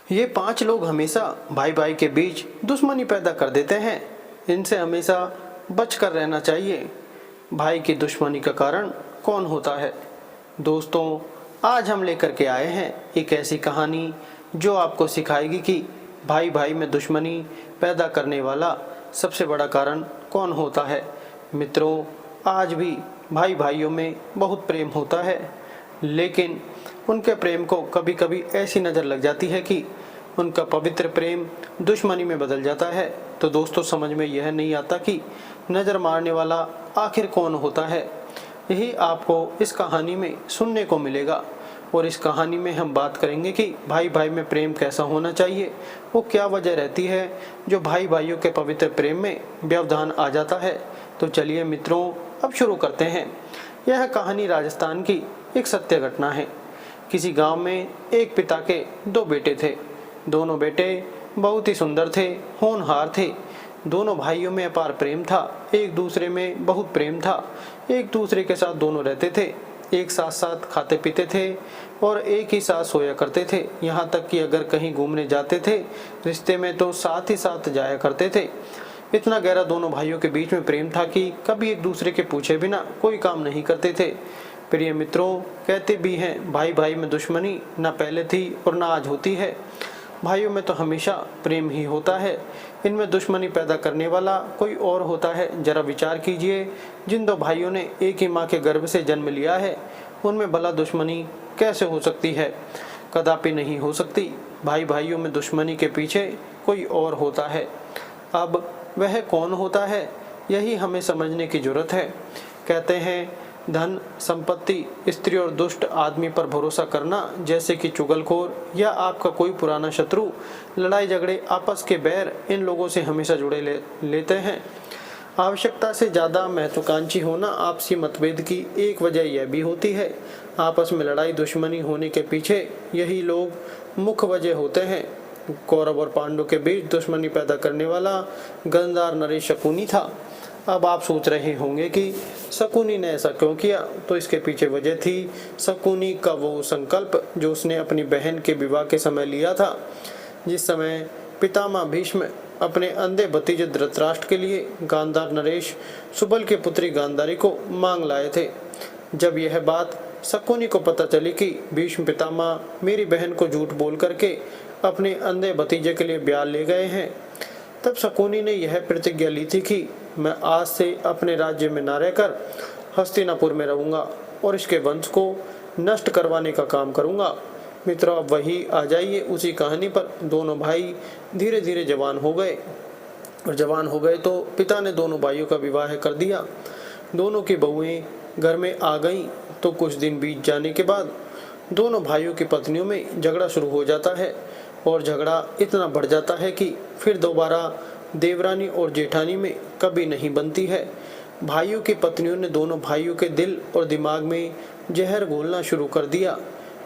ये 5 लोग हमेशा भाई भाई के बीच दुश्मनी पैदा कर देते हैं। इनसे हमेशा बच कर रहना चाहिए। भाई की दुश्मनी का कारण कौन होता है? दोस्तों, आज हम लेकर के आए हैं एक ऐसी कहानी जो आपको सिखाएगी कि भाई भाई में दुश्मनी पैदा करने वाला सबसे बड़ा कारण कौन होता है। मित्रों, आज भी भाई भाइयों में बहुत प्रेम होता है, लेकिन उनके प्रेम को कभी कभी ऐसी नज़र लग जाती है कि उनका पवित्र प्रेम दुश्मनी में बदल जाता है। तो दोस्तों, समझ में यह नहीं आता कि नज़र मारने वाला आखिर कौन होता है। यही आपको इस कहानी में सुनने को मिलेगा। और इस कहानी में हम बात करेंगे कि भाई भाई में प्रेम कैसा होना चाहिए, वो क्या वजह रहती है जो भाई भाइयों के पवित्र प्रेम में व्यवधान आ जाता है। तो चलिए मित्रों, अब शुरू करते हैं। यह कहानी राजस्थान की एक सत्य घटना है। किसी गांव में एक पिता के 2 बेटे थे। दोनों बेटे बहुत ही सुंदर थे, होनहार थे। दोनों भाइयों में अपार प्रेम था, एक दूसरे में बहुत प्रेम था। एक दूसरे के साथ दोनों रहते थे, एक साथ साथ खाते पीते थे और एक ही साथ सोया करते थे। यहाँ तक कि अगर कहीं घूमने जाते थे रिश्ते में तो साथ ही साथ जाया करते थे। इतना गहरा दोनों भाइयों के बीच में प्रेम था कि कभी एक दूसरे के पूछे बिना कोई काम नहीं करते थे। प्रिय मित्रों, कहते भी हैं भाई भाई में दुश्मनी न पहले थी और न आज होती है। भाइयों में तो हमेशा प्रेम ही होता है। इनमें दुश्मनी पैदा करने वाला कोई और होता है। जरा विचार कीजिए, जिन 2 भाइयों ने एक ही माँ के गर्भ से जन्म लिया है, उनमें भला दुश्मनी कैसे हो सकती है? कदापि नहीं हो सकती। भाई भाइयों में दुश्मनी के पीछे कोई और होता है। अब वह कौन होता है, यही हमें समझने की जरूरत है। कहते हैं, धन, संपत्ति, स्त्री और दुष्ट आदमी पर भरोसा करना, जैसे कि चुगलखोर या आपका कोई पुराना शत्रु, लड़ाई झगड़े, आपस के बैर, इन लोगों से हमेशा जुड़े लेते हैं। आवश्यकता से ज़्यादा महत्वाकांक्षी होना आपसी मतभेद की एक वजह यह भी होती है। आपस में लड़ाई दुश्मनी होने के पीछे यही लोग मुख्य वजह होते हैं। कौरव और पांडव के बीच दुश्मनी पैदा करने वाला गंधार नरेश शकुनी था। अब आप सोच रहे होंगे कि शकुनी ने ऐसा क्यों किया? तो इसके पीछे वजह थी शकुनी का वो संकल्प जो उसने अपनी बहन के विवाह के समय लिया था। जिस समय पितामह भीष्म अपने अंधे भतीजे धृतराष्ट्र के लिए गांधार नरेश सुबल की पुत्री गांधारी को मांग लाए थे। जब यह बात शकुनी को पता चली कि भीष्म पितामह मेरी बहन को झूठ बोल करके अपने अंधे भतीजे के लिए ब्याह ले गए हैं, तब शकुनी ने यह प्रतिज्ञा ली थी कि मैं आज से अपने राज्य में न रहकर हस्तिनापुर में रहूंगा और इसके वंश को नष्ट करवाने का काम करूंगा। मित्रों, अब वही आ जाइए उसी कहानी पर। दोनों भाई धीरे धीरे जवान हो गए और जवान हो गए तो पिता ने दोनों भाइयों का विवाह कर दिया। दोनों की बहुएं घर में आ गईं तो कुछ दिन बीत जाने के बाद दोनों भाइयों की पत्नियों में झगड़ा शुरू हो जाता है और झगड़ा इतना बढ़ जाता है कि फिर दोबारा देवरानी और जेठानी में कभी नहीं बनती है। भाइयों की पत्नियों ने दोनों भाइयों के दिल और दिमाग में जहर घोलना शुरू कर दिया।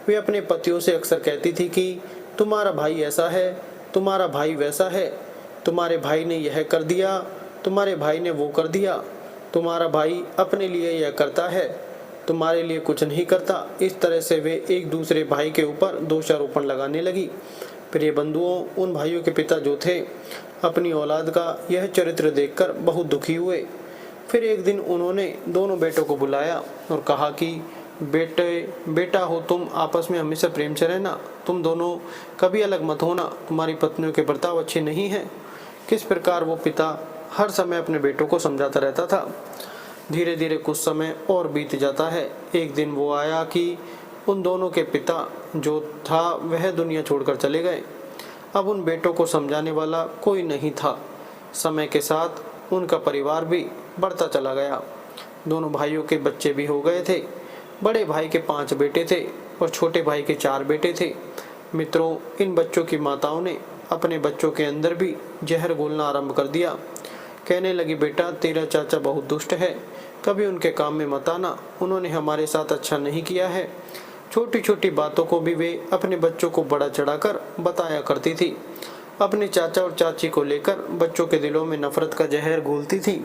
वे अपने पतियों से अक्सर कहती थी कि तुम्हारा भाई ऐसा है, तुम्हारा भाई वैसा है, तुम्हारे भाई ने यह कर दिया, तुम्हारे भाई ने वो कर दिया, तुम्हारा भाई अपने लिए यह करता है, तुम्हारे लिए कुछ नहीं करता। इस तरह से वे एक दूसरे भाई के ऊपर दोषारोपण लगाने लगी। प्रिय बंधुओं, उन भाइयों के पिता जो थे, अपनी औलाद का यह चरित्र देखकर बहुत दुखी हुए। फिर एक दिन उन्होंने दोनों बेटों को बुलाया और कहा कि बेटा हो तुम, आपस में हमेशा प्रेम से रहना, तुम दोनों कभी अलग मत होना, तुम्हारी पत्नियों के बर्ताव अच्छे नहीं हैं। किस प्रकार वो पिता हर समय अपने बेटों को समझाता रहता था। धीरे धीरे कुछ समय और बीत जाता है। एक दिन वो आया कि उन दोनों के पिता जो था वह दुनिया छोड़कर चले गए। अब उन बेटों को समझाने वाला कोई नहीं था। समय के साथ उनका परिवार भी बढ़ता चला गया। दोनों भाइयों के बच्चे भी हो गए थे। बड़े भाई के 5 बेटे थे और छोटे भाई के 4 बेटे थे। मित्रों, इन बच्चों की माताओं ने अपने बच्चों के अंदर भी जहर घोलना आरंभ कर दिया। कहने लगी, बेटा तेरा चाचा बहुत दुष्ट है, कभी उनके काम में मत आना, उन्होंने हमारे साथ अच्छा नहीं किया है। छोटी छोटी बातों को भी वे अपने बच्चों को बड़ा चढ़ाकर बताया करती थी। अपने चाचा और चाची को लेकर बच्चों के दिलों में नफरत का जहर घोलती थी।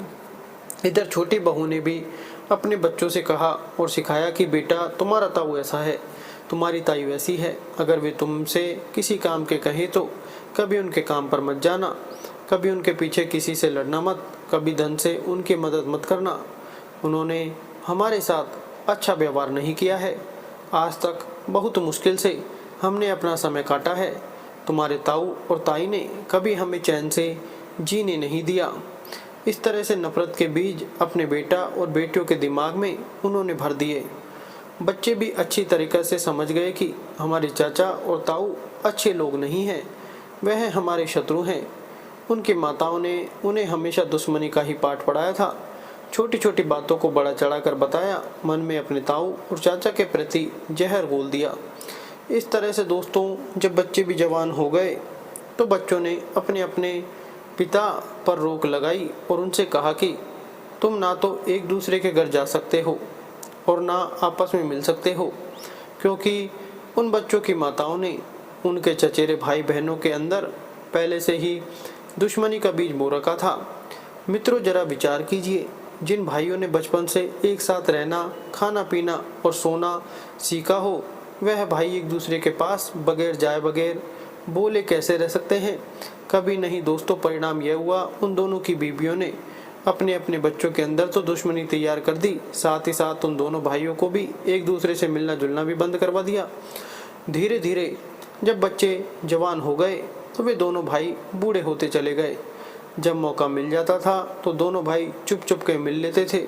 इधर छोटी बहू ने भी अपने बच्चों से कहा और सिखाया कि बेटा तुम्हारा ताऊ ऐसा है, तुम्हारी ताई वैसी है, अगर वे तुमसे किसी काम के कहे तो कभी उनके काम पर मत जाना, कभी उनके पीछे किसी से लड़ना मत, कभी धन से उनकी मदद मत करना। उन्होंने हमारे साथ अच्छा व्यवहार नहीं किया है। आज तक बहुत मुश्किल से हमने अपना समय काटा है। तुम्हारे ताऊ और ताई ने कभी हमें चैन से जीने नहीं दिया। इस तरह से नफरत के बीज अपने बेटा और बेटियों के दिमाग में उन्होंने भर दिए। बच्चे भी अच्छी तरीक़े से समझ गए कि हमारे चाचा और ताऊ अच्छे लोग नहीं हैं, वह हमारे शत्रु हैं। उनकी माताओं ने उन्हें हमेशा दुश्मनी का ही पाठ पढ़ाया था। छोटी छोटी बातों को बड़ा चढ़ाकर बताया, मन में अपने ताऊ और चाचा के प्रति जहर घोल दिया। इस तरह से दोस्तों, जब बच्चे भी जवान हो गए तो बच्चों ने अपने अपने पिता पर रोक लगाई और उनसे कहा कि तुम ना तो एक दूसरे के घर जा सकते हो और ना आपस में मिल सकते हो, क्योंकि उन बच्चों की माताओं ने उनके चचेरे भाई बहनों के अंदर पहले से ही दुश्मनी का बीज बो रखा था। मित्रों, जरा विचार कीजिए, जिन भाइयों ने बचपन से एक साथ रहना, खाना पीना और सोना सीखा हो, वह भाई एक दूसरे के पास बगैर जाए बगैर बोले कैसे रह सकते हैं? कभी नहीं दोस्तों। परिणाम यह हुआ, उन दोनों की बीवियों ने अपने अपने बच्चों के अंदर तो दुश्मनी तैयार कर दी, साथ ही साथ उन दोनों भाइयों को भी एक दूसरे से मिलना जुलना भी बंद करवा दिया। धीरे धीरे जब बच्चे जवान हो गए तो वे दोनों भाई बूढ़े होते चले गए। जब मौका मिल जाता था तो दोनों भाई चुप चुप के मिल लेते थे,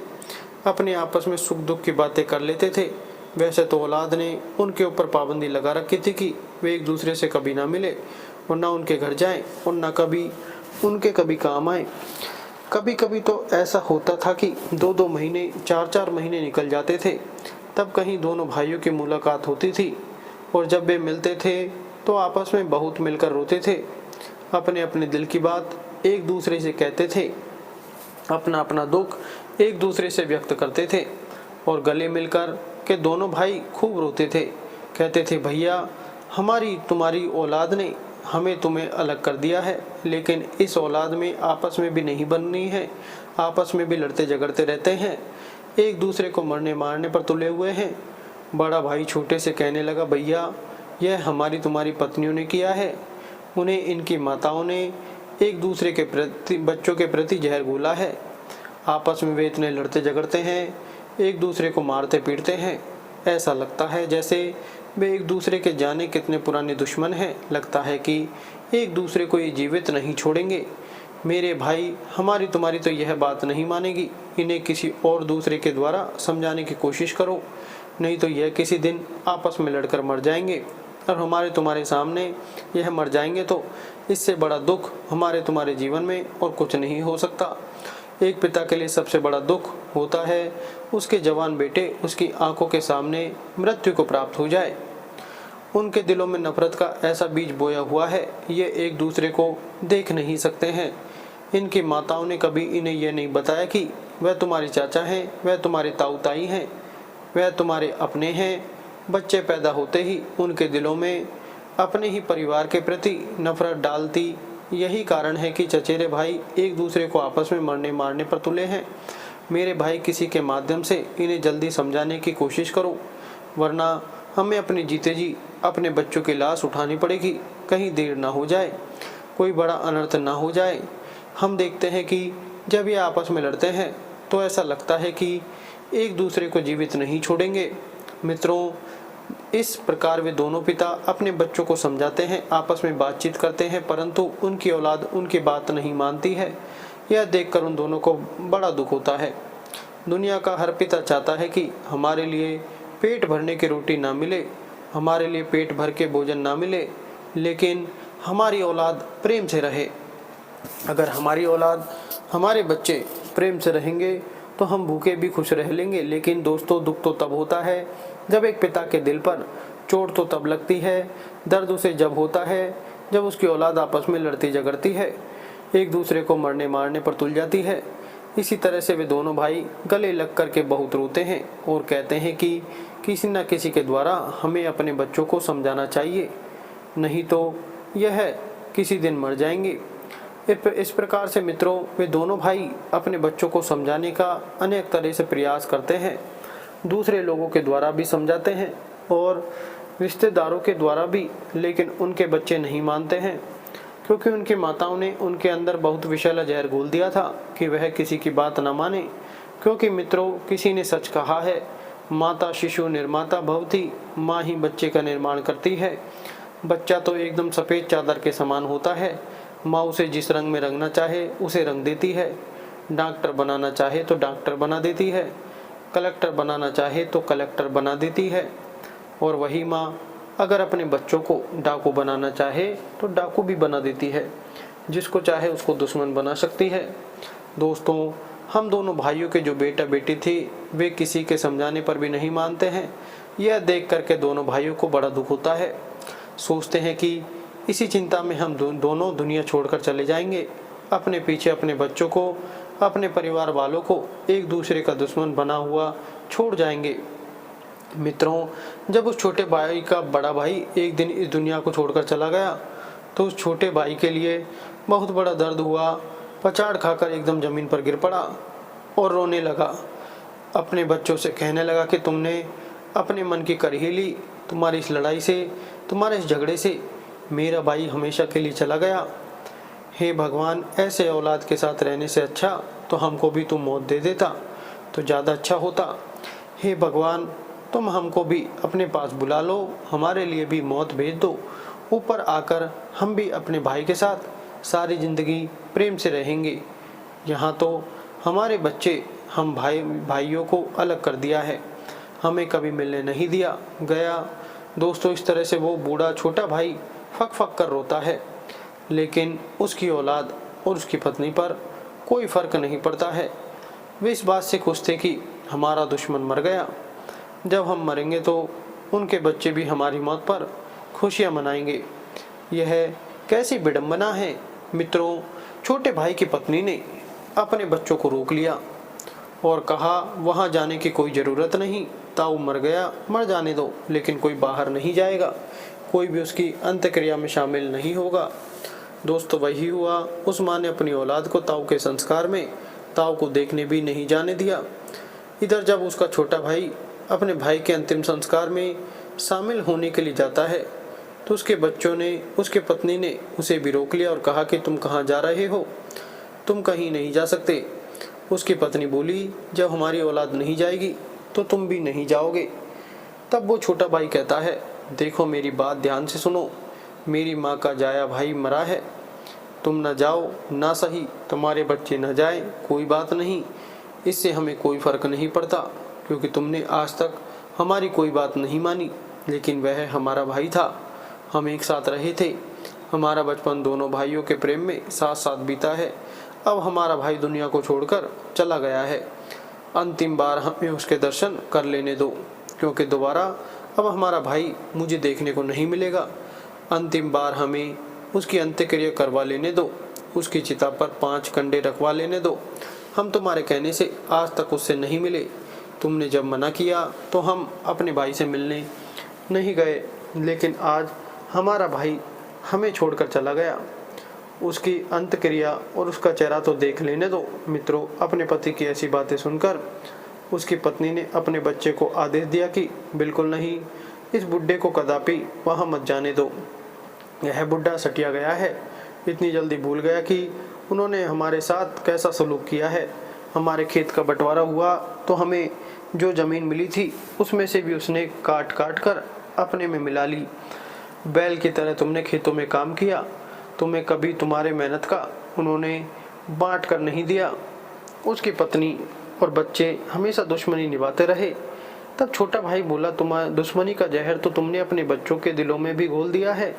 अपने आपस में सुख दुख की बातें कर लेते थे। वैसे तो औलाद ने उनके ऊपर पाबंदी लगा रखी थी कि वे एक दूसरे से कभी ना मिले और ना उनके घर जाएं और ना कभी उनके कभी काम आए। कभी कभी तो ऐसा होता था कि 2-2 महीने 4-4 महीने निकल जाते थे, तब कहीं दोनों भाइयों की मुलाकात होती थी और जब वे मिलते थे तो आपस में बहुत मिलकर रोते थे, अपने अपने दिल की बात एक दूसरे से कहते थे, अपना अपना दुख एक दूसरे से व्यक्त करते थे और गले मिलकर के दोनों भाई खूब रोते थे। कहते थे, भैया हमारी तुम्हारी औलाद ने हमें तुम्हें अलग कर दिया है, लेकिन इस औलाद में आपस में भी नहीं बननी है, आपस में भी लड़ते झगड़ते रहते हैं, एक दूसरे को मरने मारने पर तुले हुए हैं। बड़ा भाई छोटे से कहने लगा, भैया यह हमारी तुम्हारी पत्नियों ने किया है, उन्हें इनकी माताओं ने एक दूसरे के प्रति बच्चों के प्रति जहर घोला है, आपस में वे इतने लड़ते झगड़ते हैं, एक दूसरे को मारते पीटते हैं, ऐसा लगता है जैसे वे एक दूसरे के जाने कितने पुराने दुश्मन हैं, लगता है कि एक दूसरे को ये जीवित नहीं छोड़ेंगे। मेरे भाई हमारी तुम्हारी तो यह बात नहीं मानेगी, इन्हें किसी और दूसरे के द्वारा समझाने की कोशिश करो, नहीं तो यह किसी दिन आपस में लड़कर मर जाएंगे और हमारे तुम्हारे सामने यह मर जाएंगे, तो इससे बड़ा दुख हमारे तुम्हारे जीवन में और कुछ नहीं हो सकता। एक पिता के लिए सबसे बड़ा दुख होता है उसके जवान बेटे उसकी आंखों के सामने मृत्यु को प्राप्त हो जाए। उनके दिलों में नफरत का ऐसा बीज बोया हुआ है, ये एक दूसरे को देख नहीं सकते हैं। इनकी माताओं ने कभी इन्हें यह नहीं बताया कि वह तुम्हारे चाचा हैं, वह तुम्हारे ताऊ ताई हैं, वह तुम्हारे अपने हैं। बच्चे पैदा होते ही उनके दिलों में अपने ही परिवार के प्रति नफरत डालती, यही कारण है कि चचेरे भाई एक दूसरे को आपस में मरने मारने पर तुले हैं। मेरे भाई, किसी के माध्यम से इन्हें जल्दी समझाने की कोशिश करो, वरना हमें अपने जीते जी अपने बच्चों की लाश उठानी पड़ेगी, कहीं देर ना हो जाए, कोई बड़ा अनर्थ ना हो जाए। हम देखते हैं कि जब ये आपस में लड़ते हैं तो ऐसा लगता है कि एक दूसरे को जीवित नहीं छोड़ेंगे। मित्रों, इस प्रकार वे दोनों पिता अपने बच्चों को समझाते हैं, आपस में बातचीत करते हैं, परंतु उनकी औलाद उनकी बात नहीं मानती है। यह देखकर उन दोनों को बड़ा दुख होता है। दुनिया का हर पिता चाहता है कि हमारे लिए पेट भरने की रोटी ना मिले, हमारे लिए पेट भर के भोजन ना मिले, लेकिन हमारी औलाद प्रेम से रहे। अगर हमारी औलाद, हमारे बच्चे प्रेम से रहेंगे तो हम भूखे भी खुश रह लेंगे। लेकिन दोस्तों, दुख तो तब होता है जब एक पिता के दिल पर चोट तो तब लगती है, दर्द उसे जब होता है जब उसकी औलाद आपस में लड़ती झगड़ती है, एक दूसरे को मरने मारने पर तुल जाती है। इसी तरह से वे दोनों भाई गले लग कर के बहुत रोते हैं और कहते हैं कि किसी न किसी के द्वारा हमें अपने बच्चों को समझाना चाहिए, नहीं तो यह किसी दिन मर जाएंगे। इस प्रकार से मित्रों, वे दोनों भाई अपने बच्चों को समझाने का अनेक तरह से प्रयास करते हैं, दूसरे लोगों के द्वारा भी समझाते हैं और रिश्तेदारों के द्वारा भी, लेकिन उनके बच्चे नहीं मानते हैं, क्योंकि उनकी माताओं ने उनके अंदर बहुत विषैला जहर घोल दिया था कि वह किसी की बात न माने। क्योंकि मित्रों, किसी ने सच कहा है, माता शिशु निर्माता भवती, माँ ही बच्चे का निर्माण करती है। बच्चा तो एकदम सफ़ेद चादर के समान होता है। माँ उसे जिस रंग में रंगना चाहे उसे रंग देती है। डॉक्टर बनाना चाहे तो डॉक्टर बना देती है, कलेक्टर बनाना चाहे तो कलेक्टर बना देती है। और वही माँ अगर अपने बच्चों को डाकू बनाना चाहे तो डाकू भी बना देती है। जिसको चाहे उसको दुश्मन बना सकती है। दोस्तों, हम दोनों भाइयों के जो बेटा बेटी थी, वे किसी के समझाने पर भी नहीं मानते हैं। यह देख करके दोनों भाइयों को बड़ा दुख होता है। सोचते हैं कि इसी चिंता में हम दोनों दुनिया छोड़कर चले जाएंगे। अपने पीछे अपने बच्चों को, अपने परिवार वालों को एक दूसरे का दुश्मन बना हुआ छोड़ जाएंगे। मित्रों, जब उस छोटे भाई का बड़ा भाई एक दिन इस दुनिया को छोड़कर चला गया तो उस छोटे भाई के लिए बहुत बड़ा दर्द हुआ। पछाड़ खाकर एकदम जमीन पर गिर पड़ा और रोने लगा। अपने बच्चों से कहने लगा कि तुमने अपने मन की कर ही ली। तुम्हारी इस लड़ाई से, तुम्हारे इस झगड़े से मेरा भाई हमेशा के लिए चला गया। हे भगवान, ऐसे औलाद के साथ रहने से अच्छा तो हमको भी तुम मौत दे देता तो ज़्यादा अच्छा होता। हे भगवान, तुम हमको भी अपने पास बुला लो, हमारे लिए भी मौत भेज दो। ऊपर आकर हम भी अपने भाई के साथ सारी ज़िंदगी प्रेम से रहेंगे। यहाँ तो हमारे बच्चे, हम भाइयों को अलग कर दिया है, हमें कभी मिलने नहीं दिया गया। दोस्तों, इस तरह से वो बूढ़ा छोटा भाई फक फक कर रोता है, लेकिन उसकी औलाद और उसकी पत्नी पर कोई फ़र्क नहीं पड़ता है। वे इस बात से खुश थे कि हमारा दुश्मन मर गया। जब हम मरेंगे तो उनके बच्चे भी हमारी मौत पर खुशियाँ मनाएंगे। यह कैसी विडंबना है। मित्रों, छोटे भाई की पत्नी ने अपने बच्चों को रोक लिया और कहा, वहाँ जाने की कोई ज़रूरत नहीं, ताऊ मर गया, मर जाने दो, लेकिन कोई बाहर नहीं जाएगा, कोई भी उसकी अंत्यक्रिया में शामिल नहीं होगा। दोस्तों, वही हुआ। उस माँ ने अपनी औलाद को ताऊ के संस्कार में ताऊ को देखने भी नहीं जाने दिया। इधर जब उसका छोटा भाई अपने भाई के अंतिम संस्कार में शामिल होने के लिए जाता है तो उसके बच्चों ने, उसके पत्नी ने उसे भी रोक लिया और कहा कि तुम कहाँ जा रहे हो, तुम कहीं नहीं जा सकते। उसकी पत्नी बोली, जब हमारी औलाद नहीं जाएगी तो तुम भी नहीं जाओगे। तब वो छोटा भाई कहता है, देखो मेरी बात ध्यान से सुनो, मेरी माँ का जाया भाई मरा है, तुम न जाओ ना सही, तुम्हारे बच्चे न जाएं, कोई बात नहीं, इससे हमें कोई फ़र्क नहीं पड़ता, क्योंकि तुमने आज तक हमारी कोई बात नहीं मानी। लेकिन वह हमारा भाई था, हम एक साथ रहे थे, हमारा बचपन दोनों भाइयों के प्रेम में साथ साथ बीता है। अब हमारा भाई दुनिया को छोड़कर चला गया है, अंतिम बार हमें उसके दर्शन कर लेने दो, क्योंकि दोबारा अब हमारा भाई मुझे देखने को नहीं मिलेगा। अंतिम बार हमें उसकी अंत्यक्रिया करवा लेने दो, उसकी चिता पर 5 कंडे रखवा लेने दो। हम तुम्हारे कहने से आज तक उससे नहीं मिले। तुमने जब मना किया तो हम अपने भाई से मिलने नहीं गए, लेकिन आज हमारा भाई हमें छोड़कर चला गया। उसकी अंत्यक्रिया और उसका चेहरा तो देख लेने दो। मित्रों, अपने पति की ऐसी बातें सुनकर उसकी पत्नी ने अपने बच्चे को आदेश दिया कि बिल्कुल नहीं, इस बुड्ढे को कदापि वहाँ मत जाने दो। यह बुड्ढा सटिया गया है, इतनी जल्दी भूल गया कि उन्होंने हमारे साथ कैसा सलूक किया है। हमारे खेत का बंटवारा हुआ तो हमें जो ज़मीन मिली थी उसमें से भी उसने काट काट कर अपने में मिला ली। बैल की तरह तुमने खेतों में काम किया, तुम्हें कभी तुम्हारे मेहनत का उन्होंने बांट कर नहीं दिया। उसकी पत्नी और बच्चे हमेशा दुश्मनी निभाते रहे। तब छोटा भाई बोला, तुम्हारी दुश्मनी का जहर तो तुमने अपने बच्चों के दिलों में भी घोल दिया है।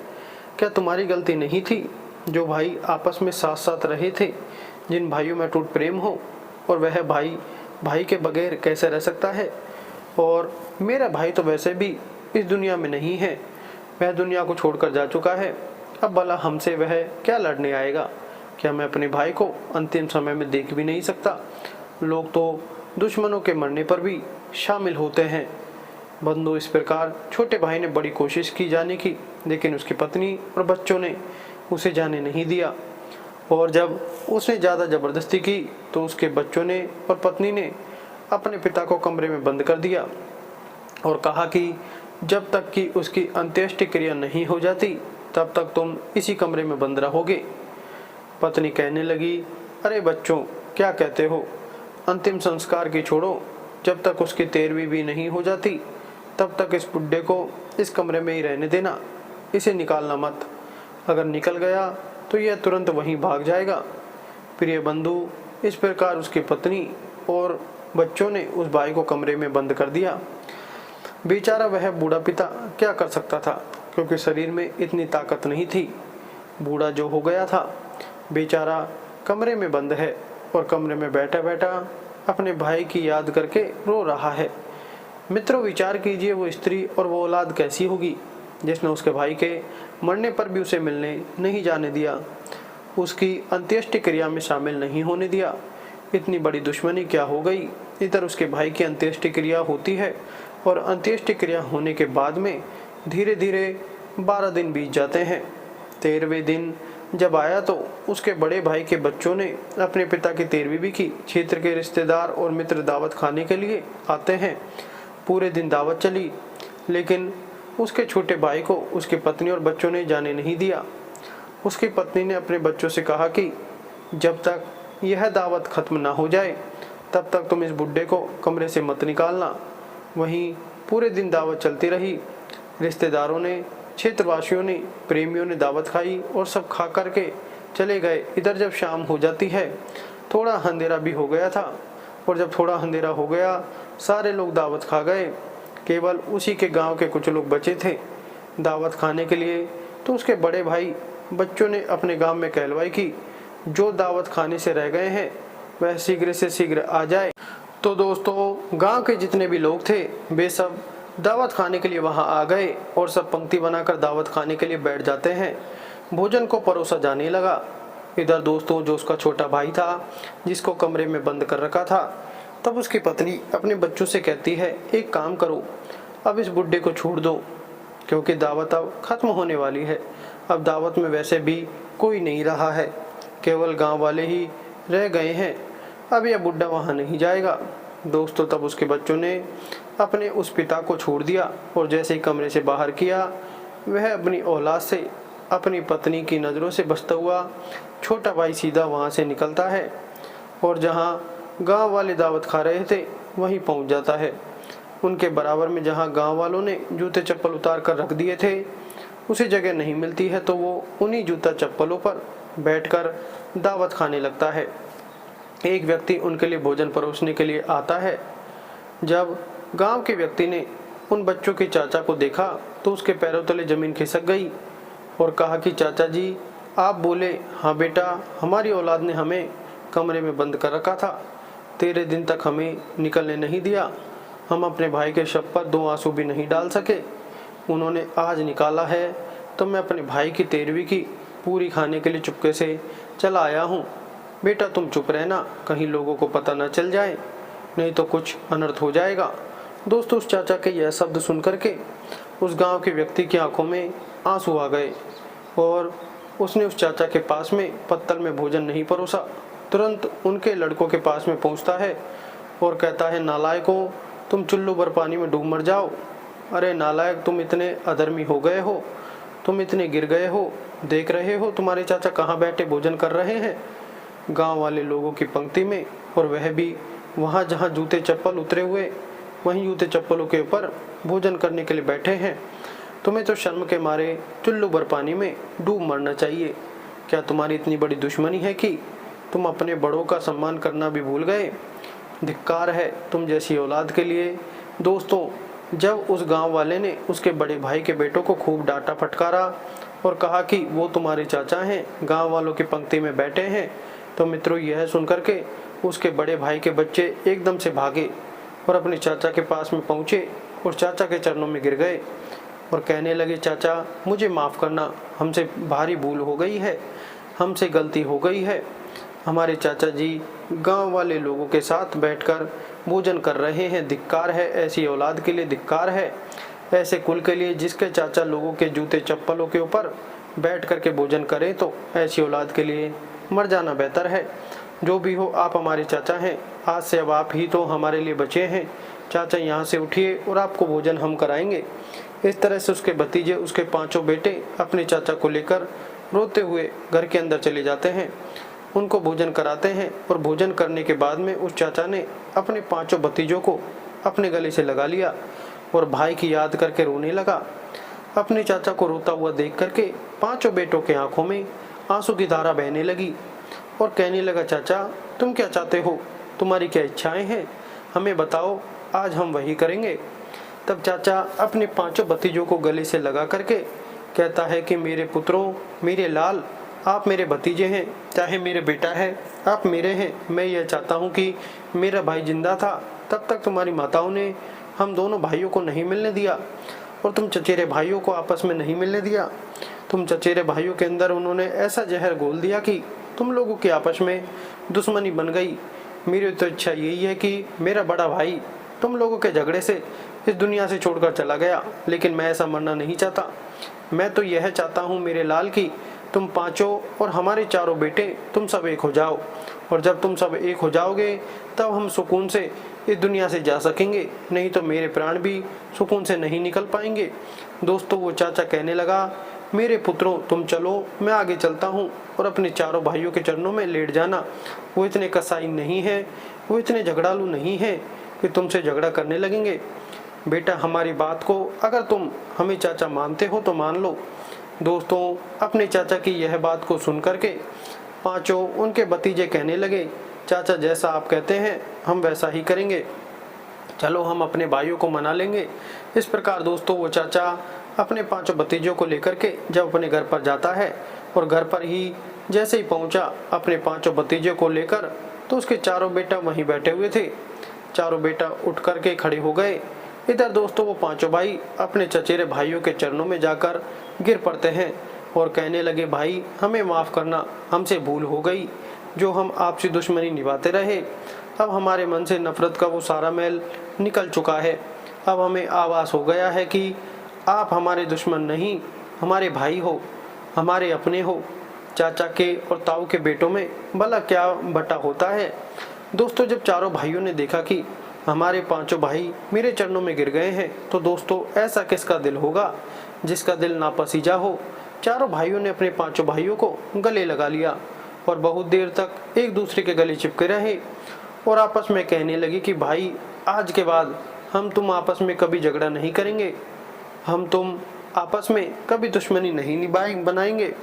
क्या तुम्हारी गलती नहीं थी? जो भाई आपस में साथ साथ रहे थे, जिन भाइयों में टूट प्रेम हो, और वह भाई भाई के बगैर कैसे रह सकता है? और मेरा भाई तो वैसे भी इस दुनिया में नहीं है, वह दुनिया को छोड़कर जा चुका है। अब भला हमसे वह क्या लड़ने आएगा? क्या मैं अपने भाई को अंतिम समय में देख भी नहीं सकता? लोग तो दुश्मनों के मरने पर भी शामिल होते हैं। बंधु, इस प्रकार छोटे भाई ने बड़ी कोशिश की जाने की, लेकिन उसकी पत्नी और बच्चों ने उसे जाने नहीं दिया। और जब उसने ज़्यादा ज़बरदस्ती की तो उसके बच्चों ने और पत्नी ने अपने पिता को कमरे में बंद कर दिया और कहा कि जब तक कि उसकी अंत्येष्टि क्रिया नहीं हो जाती तब तक तुम इसी कमरे में बंद रहोगे। पत्नी कहने लगी, अरे बच्चों, क्या कहते हो? अंतिम संस्कार की छोड़ो, जब तक उसकी 13वीं भी नहीं हो जाती तब तक इस बुड्ढे को इस कमरे में ही रहने देना, इसे निकालना मत। अगर निकल गया तो यह तुरंत वहीं भाग जाएगा। प्रिय बंधु, इस प्रकार उसकी पत्नी और बच्चों ने उस भाई को कमरे में बंद कर दिया। बेचारा वह बूढ़ा पिता क्या कर सकता था, क्योंकि शरीर में इतनी ताकत नहीं थी। बूढ़ा जो हो गया था, बेचारा कमरे में बंद है और कमरे में बैठा बैठा अपने भाई की याद करके रो रहा है। मित्रों, विचार कीजिए, वो स्त्री और वो औलाद कैसी होगी जिसने उसके भाई के मरने पर भी उसे मिलने नहीं जाने दिया, उसकी अंत्येष्टि क्रिया में शामिल नहीं होने दिया। इतनी बड़ी दुश्मनी क्या हो गई? इधर उसके भाई की अंत्येष्टि क्रिया होती है और अंत्येष्टि क्रिया होने के बाद में धीरे धीरे 12 दिन बीत जाते हैं। 13वें दिन जब आया तो उसके बड़े भाई के बच्चों ने अपने पिता की 13वीं भी की। क्षेत्र के रिश्तेदार और मित्र दावत खाने के लिए आते हैं। पूरे दिन दावत चली, लेकिन उसके छोटे भाई को उसकी पत्नी और बच्चों ने जाने नहीं दिया। उसकी पत्नी ने अपने बच्चों से कहा कि जब तक यह दावत खत्म ना हो जाए तब तक तुम इस बुड्ढे को कमरे से मत निकालना। वहीं पूरे दिन दावत चलती रही। रिश्तेदारों ने, क्षेत्रवासियों ने, प्रेमियों ने दावत खाई और सब खा करके चले गए। इधर जब शाम हो जाती है, थोड़ा अंधेरा भी हो गया था, और जब थोड़ा अंधेरा हो गया सारे लोग दावत खा गए। केवल उसी के गांव के कुछ लोग बचे थे दावत खाने के लिए। तो उसके बड़े भाई बच्चों ने अपने गांव में कहलवाई कि जो दावत खाने से रह गए हैं वह शीघ्र से शीघ्र आ जाए। तो दोस्तों, गांव के जितने भी लोग थे वे सब दावत खाने के लिए वहां आ गए और सब पंक्ति बनाकर दावत खाने के लिए बैठ जाते हैं। भोजन को परोसा जाने लगा। इधर दोस्तों, जो उसका छोटा भाई था जिसको कमरे में बंद कर रखा था, तब उसकी पत्नी अपने बच्चों से कहती है, एक काम करो, अब इस बुड्ढे को छोड़ दो, क्योंकि दावत अब खत्म होने वाली है। अब दावत में वैसे भी कोई नहीं रहा है, केवल गांव वाले ही रह गए हैं। अब यह बुड्ढा वहां नहीं जाएगा। दोस्तों, तब उसके बच्चों ने अपने उस पिता को छोड़ दिया और जैसे ही कमरे से बाहर किया, वह अपनी औलाद से, अपनी पत्नी की नज़रों से बचता हुआ छोटा भाई सीधा वहां से निकलता है और जहां गांव वाले दावत खा रहे थे वहीं पहुंच जाता है। उनके बराबर में जहां गांव वालों ने जूते चप्पल उतार कर रख दिए थे, उसे जगह नहीं मिलती है, तो वो उन्हीं जूता चप्पलों पर बैठकर दावत खाने लगता है। एक व्यक्ति उनके लिए भोजन परोसने के लिए आता है। जब गांव के व्यक्ति ने उन बच्चों के चाचा को देखा तो उसके पैरों तले जमीन खिसक गई और कहा कि चाचा जी, आप बोले, हाँ बेटा, हमारी औलाद ने हमें कमरे में बंद कर रखा था, 13 दिन तक हमें निकलने नहीं दिया, हम अपने भाई के शव पर 2 आंसू भी नहीं डाल सके। उन्होंने आज निकाला है तो मैं अपने भाई की 13वीं की पूरी खाने के लिए चुपके से चला आया हूँ। बेटा तुम चुप रहना, कहीं लोगों को पता न चल जाए, नहीं तो कुछ अनर्थ हो जाएगा। दोस्तों, उस चाचा के यह शब्द सुन करके उस गांव के व्यक्ति की आंखों में आंसू आ गए और उसने उस चाचा के पास में पत्तल में भोजन नहीं परोसा, तुरंत उनके लड़कों के पास में पहुंचता है और कहता है, नालायकों, तुम चुल्लू भर पानी में डूब मर जाओ। अरे नालायक, तुम इतने अधर्मी हो गए हो, तुम इतने गिर गए हो, देख रहे हो तुम्हारे चाचा कहाँ बैठे भोजन कर रहे हैं, गांव वाले लोगों की पंक्ति में, और वह भी वहाँ जहाँ जूते चप्पल उतरे हुए वहीं जूते चप्पलों के ऊपर भोजन करने के लिए बैठे हैं। तुम्हें तो शर्म के मारे चुल्लू भर पानी में डूब मरना चाहिए। क्या तुम्हारी इतनी बड़ी दुश्मनी है कि तुम अपने बड़ों का सम्मान करना भी भूल गए? धिक्कार है तुम जैसी औलाद के लिए। दोस्तों, जब उस गांव वाले ने उसके बड़े भाई के बेटों को खूब डांटा फटकारा और कहा कि वो तुम्हारे चाचा हैं, गांव वालों की पंक्ति में बैठे हैं, तो मित्रों, यह सुनकर के उसके बड़े भाई के बच्चे एकदम से भागे और अपने चाचा के पास में पहुंचे और चाचा के चरणों में गिर गए और कहने लगे, चाचा मुझे माफ़ करना, हमसे भारी भूल हो गई है, हमसे गलती हो गई है। हमारे चाचा जी गांव वाले लोगों के साथ बैठकर भोजन कर रहे हैं। धिक्कार है ऐसी औलाद के लिए, धिक्कार है ऐसे कुल के लिए जिसके चाचा लोगों के जूते चप्पलों के ऊपर बैठ करके भोजन करें। तो ऐसी औलाद के लिए मर जाना बेहतर है। जो भी हो, आप हमारे चाचा हैं, आज से अब आप ही तो हमारे लिए बचे हैं। चाचा यहाँ से उठिए और आपको भोजन हम कराएंगे। इस तरह से उसके भतीजे, उसके पांचों बेटे अपने चाचा को लेकर रोते हुए घर के अंदर चले जाते हैं। उनको भोजन कराते हैं और भोजन करने के बाद में उस चाचा ने अपने पांचों भतीजों को अपने गले से लगा लिया और भाई की याद करके रोने लगा। अपने चाचा को रोता हुआ देख करके पांचों बेटों के आंखों में आंसू की धारा बहने लगी और कहने लगा, चाचा तुम क्या चाहते हो, तुम्हारी क्या इच्छाएं हैं, हमें बताओ, आज हम वही करेंगे। तब चाचा अपने पांचों भतीजों को गले से लगा करके कहता है कि मेरे पुत्रों, मेरे लाल, आप मेरे भतीजे हैं, चाहे मेरे बेटा है आप मेरे हैं। मैं यह चाहता हूँ कि मेरा भाई जिंदा था तब तक तुम्हारी माताओं ने हम दोनों भाइयों को नहीं मिलने दिया और तुम चचेरे भाइयों को आपस में नहीं मिलने दिया। तुम चचेरे भाइयों के अंदर उन्होंने ऐसा जहर घोल दिया कि तुम लोगों के आपस में दुश्मनी बन गई। मेरी तो इच्छा यही है कि मेरा बड़ा भाई तुम लोगों के झगड़े से इस दुनिया से छोड़कर चला गया, लेकिन मैं ऐसा मरना नहीं चाहता। मैं तो यह चाहता हूँ मेरे लाल की तुम पांचों और हमारे चारों बेटे तुम सब एक हो जाओ, और जब तुम सब एक हो जाओगे तब हम सुकून से इस दुनिया से जा सकेंगे, नहीं तो मेरे प्राण भी सुकून से नहीं निकल पाएंगे। दोस्तों, वो चाचा कहने लगा, मेरे पुत्रों तुम चलो, मैं आगे चलता हूँ और अपने चारों भाइयों के चरणों में लेट जाना। वो इतने कसाई नहीं है, वो इतने झगड़ालू नहीं है कि तुमसे झगड़ा करने लगेंगे। बेटा, हमारी बात को अगर तुम हमें चाचा मानते हो तो मान लो। दोस्तों, अपने चाचा की यह बात को सुन करके पांचों उनके भतीजे कहने लगे, चाचा जैसा आप कहते हैं हम वैसा ही करेंगे, चलो हम अपने भाइयों को मना लेंगे। इस प्रकार दोस्तों, वो चाचा अपने पांचों भतीजों को लेकर के जब अपने घर पर जाता है और घर पर ही जैसे ही पहुंचा अपने पांचों भतीजों को लेकर, तो उसके चारों बेटा वहीं बैठे हुए थे। चारों बेटा उठ करके खड़े हो गए। इधर दोस्तों, वो पांचों भाई अपने चचेरे भाइयों के चरणों में जाकर गिर पड़ते हैं और कहने लगे, भाई हमें माफ़ करना, हमसे भूल हो गई, जो हम आपसी दुश्मनी निभाते रहे। अब हमारे मन से नफरत का वो सारा मैल निकल चुका है। अब हमें आभास हो गया है कि आप हमारे दुश्मन नहीं, हमारे भाई हो, हमारे अपने हो। चाचा के और ताऊ के बेटों में भला क्या बटा होता है। दोस्तों, जब चारों भाइयों ने देखा कि हमारे पांचों भाई मेरे चरणों में गिर गए हैं, तो दोस्तों ऐसा किसका दिल होगा जिसका दिल नापसीजा हो। चारों भाइयों ने अपने पांचों भाइयों को गले लगा लिया और बहुत देर तक एक दूसरे के गले चिपके रहे और आपस में कहने लगे कि भाई, आज के बाद हम तुम आपस में कभी झगड़ा नहीं करेंगे, हम तुम आपस में कभी दुश्मनी नहीं बनाएंगे,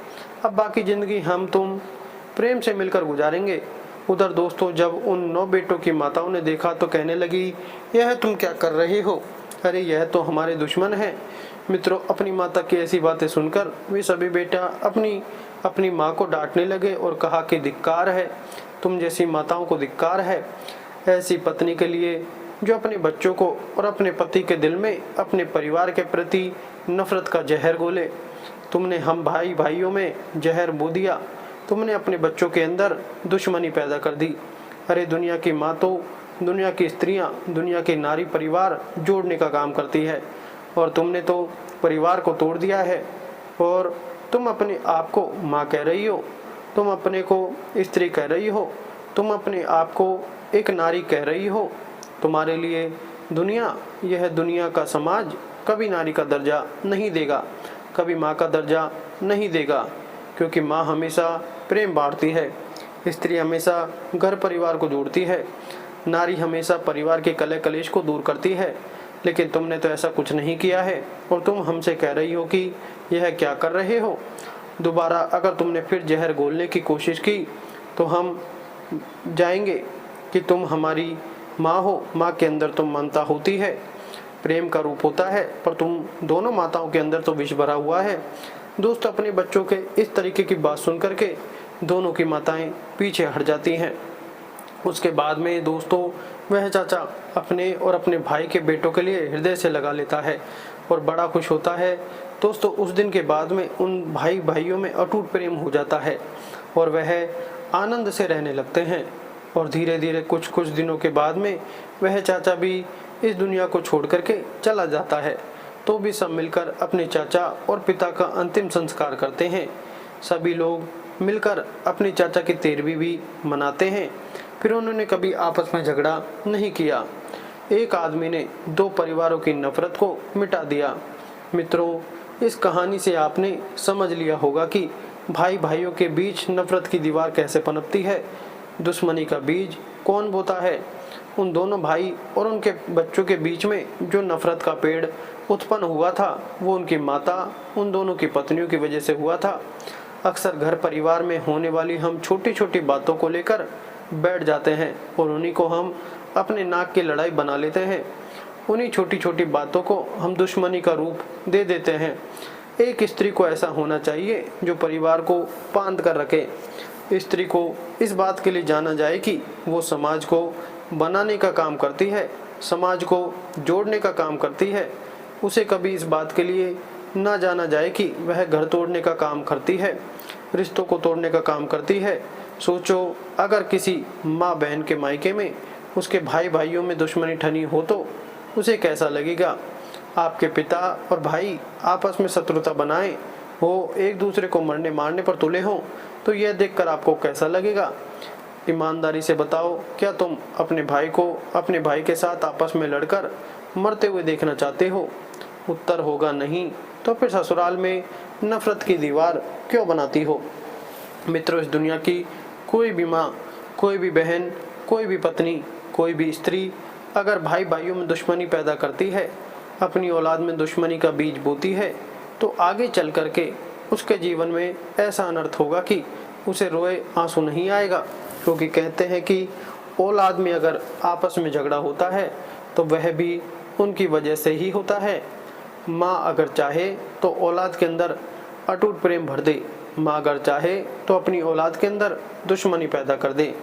अब बाकी जिंदगी हम तुम प्रेम से मिलकर गुजारेंगे। उधर दोस्तों, जब उन 9 बेटों की माताओं ने देखा तो कहने लगी, यह तुम क्या कर रहे हो, अरे यह तो हमारे दुश्मन है। मित्रों, अपनी माता की ऐसी बातें सुनकर वे सभी बेटा अपनी अपनी माँ को डांटने लगे और कहा कि धिक्कार है, तुम जैसी माताओं को धिक्कार है, ऐसी पत्नी के लिए जो अपने बच्चों को और अपने पति के दिल में अपने परिवार के प्रति नफरत का जहर घोले। तुमने हम भाई भाइयों में जहर बो दिया, तुमने अपने बच्चों के अंदर दुश्मनी पैदा कर दी। अरे दुनिया की माँ तो, दुनिया की स्त्रियाँ, दुनिया के नारी परिवार जोड़ने का काम करती है और तुमने तो परिवार को तोड़ दिया है और तुम अपने आप को माँ कह रही हो, तुम अपने को स्त्री कह रही हो, तुम अपने आप को एक नारी कह रही हो। तुम्हारे लिए दुनिया, यह दुनिया का समाज कभी नारी का दर्जा नहीं देगा, कभी माँ का दर्जा नहीं देगा, क्योंकि माँ हमेशा प्रेम बांटती है, स्त्री हमेशा घर परिवार को जोड़ती है, नारी हमेशा परिवार के कलह कलेश को दूर करती है। लेकिन तुमने तो ऐसा कुछ नहीं किया है और तुम हमसे कह रही हो कि यह क्या कर रहे हो। दोबारा अगर तुमने फिर जहर घोलने की कोशिश की तो हम जाएंगे कि तुम हमारी माँ हो। माँ के अंदर तो ममता होती है, प्रेम का रूप होता है, पर तुम दोनों माताओं के अंदर तो विष भरा हुआ है। दोस्तों, अपने बच्चों के इस तरीके की बात सुन करके दोनों की माताएं पीछे हट जाती हैं। उसके बाद में दोस्तों, वह चाचा अपने और अपने भाई के बेटों के लिए हृदय से लगा लेता है और बड़ा खुश होता है। दोस्तों, उस दिन के बाद में उन भाई भाइयों में अटूट प्रेम हो जाता है और वह आनंद से रहने लगते हैं। और धीरे धीरे कुछ दिनों के बाद में वह चाचा भी इस दुनिया को छोड़ करके चला जाता है। तो भी सब मिलकर अपने चाचा और पिता का अंतिम संस्कार करते हैं। सभी लोग मिलकर अपने चाचा की 13वीं भी मनाते हैं। फिर उन्होंने कभी आपस में झगड़ा नहीं किया। एक आदमी ने 2 परिवारों की नफरत को मिटा दिया। मित्रों, इस कहानी से आपने समझ लिया होगा कि भाई भाइयों के बीच नफरत की दीवार कैसे पनपती है, दुश्मनी का बीज कौन बोता है। उन दोनों भाई और उनके बच्चों के बीच में जो नफरत का पेड़ उत्पन्न हुआ था वो उनकी माता, उन दोनों की पत्नियों की वजह से हुआ था। अक्सर घर परिवार में होने वाली हम छोटी छोटी बातों को लेकर बैठ जाते हैं और उन्हीं को हम अपने नाक की लड़ाई बना लेते हैं। उन्हीं छोटी छोटी बातों को हम दुश्मनी का रूप दे देते हैं। एक स्त्री को ऐसा होना चाहिए जो परिवार को बांध कर रखे। स्त्री को इस बात के लिए जाना जाए कि वो समाज को बनाने का काम करती है, समाज को जोड़ने का काम करती है। उसे कभी इस बात के लिए ना जाना जाए कि वह घर तोड़ने का काम करती है, रिश्तों को तोड़ने का काम करती है। सोचो, अगर किसी माँ बहन के मायके में उसके भाई भाइयों में दुश्मनी ठनी हो तो उसे कैसा लगेगा। आपके पिता और भाई आपस में शत्रुता बनाए हो, एक दूसरे को मरने मारने पर तुले हों, तो यह देखकर आपको कैसा लगेगा। ईमानदारी से बताओ, क्या तुम अपने भाई को अपने भाई के साथ आपस में लड़कर मरते हुए देखना चाहते हो? उत्तर होगा नहीं। तो फिर ससुराल में नफरत की दीवार क्यों बनाती हो? मित्रों, इस दुनिया की कोई भी माँ, कोई भी बहन, कोई भी पत्नी, कोई भी स्त्री अगर भाई भाइयों में दुश्मनी पैदा करती है, अपनी औलाद में दुश्मनी का बीज बोती है, तो आगे चल करके उसके जीवन में ऐसा अनर्थ होगा कि उसे रोए आंसू नहीं आएगा। क्योंकि कहते हैं कि औलाद में अगर आपस में झगड़ा होता है तो वह भी उनकी वजह से ही होता है। माँ अगर चाहे तो औलाद के अंदर अटूट प्रेम भर दे, माँ अगर चाहे तो अपनी औलाद के अंदर दुश्मनी पैदा कर दे।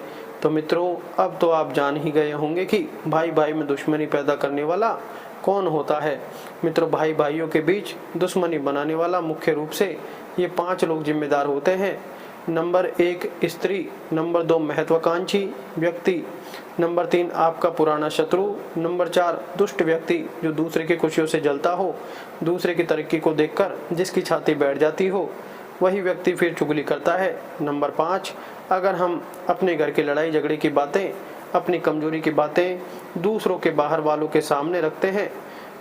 तो मित्रों, अब तो आप जान ही गए होंगे कि भाई भाई में दुश्मनी पैदा करने वाला कौन होता है। मित्रों, भाई भाइयों के बीच दुश्मनी बनाने वाला मुख्य रूप से ये 5 लोग जिम्मेदार होते हैं। नंबर 1 स्त्री, नंबर 2 महत्वाकांक्षी व्यक्ति, नंबर 3 आपका पुराना शत्रु, नंबर 4 दुष्ट व्यक्ति जो दूसरे की खुशियों से जलता हो, दूसरे की तरक्की को देखकर जिसकी छाती बैठ जाती हो, वही व्यक्ति फिर चुगली करता है। नंबर 5, अगर हम अपने घर की लड़ाई झगड़े की बातें, अपनी कमजोरी की बातें दूसरों के बाहर वालों के सामने रखते हैं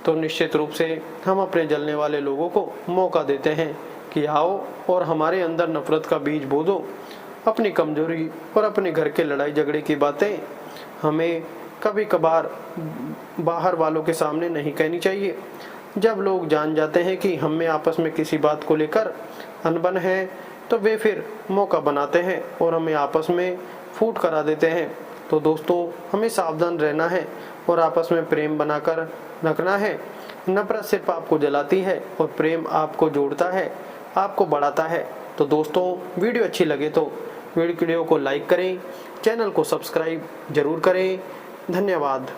तो निश्चित रूप से हम अपने जलने वाले लोगों को मौका देते हैं कि आओ और हमारे अंदर नफरत का बीज बो दो। अपनी कमजोरी और अपने घर के लड़ाई झगड़े की बातें हमें कभी कभार बाहर वालों के सामने नहीं कहनी चाहिए। जब लोग जान जाते हैं कि हम में आपस में किसी बात को लेकर अनबन है तो वे फिर मौका बनाते हैं और हमें आपस में फूट करा देते हैं। तो दोस्तों, हमें सावधान रहना है और आपस में प्रेम बनाकर रखना है। नफरत सिर्फ आपको जलाती है और प्रेम आपको जोड़ता है, आपको बढ़ाता है। तो दोस्तों, वीडियो अच्छी लगे तो वीडियो को लाइक करें, चैनल को सब्सक्राइब जरूर करें। धन्यवाद।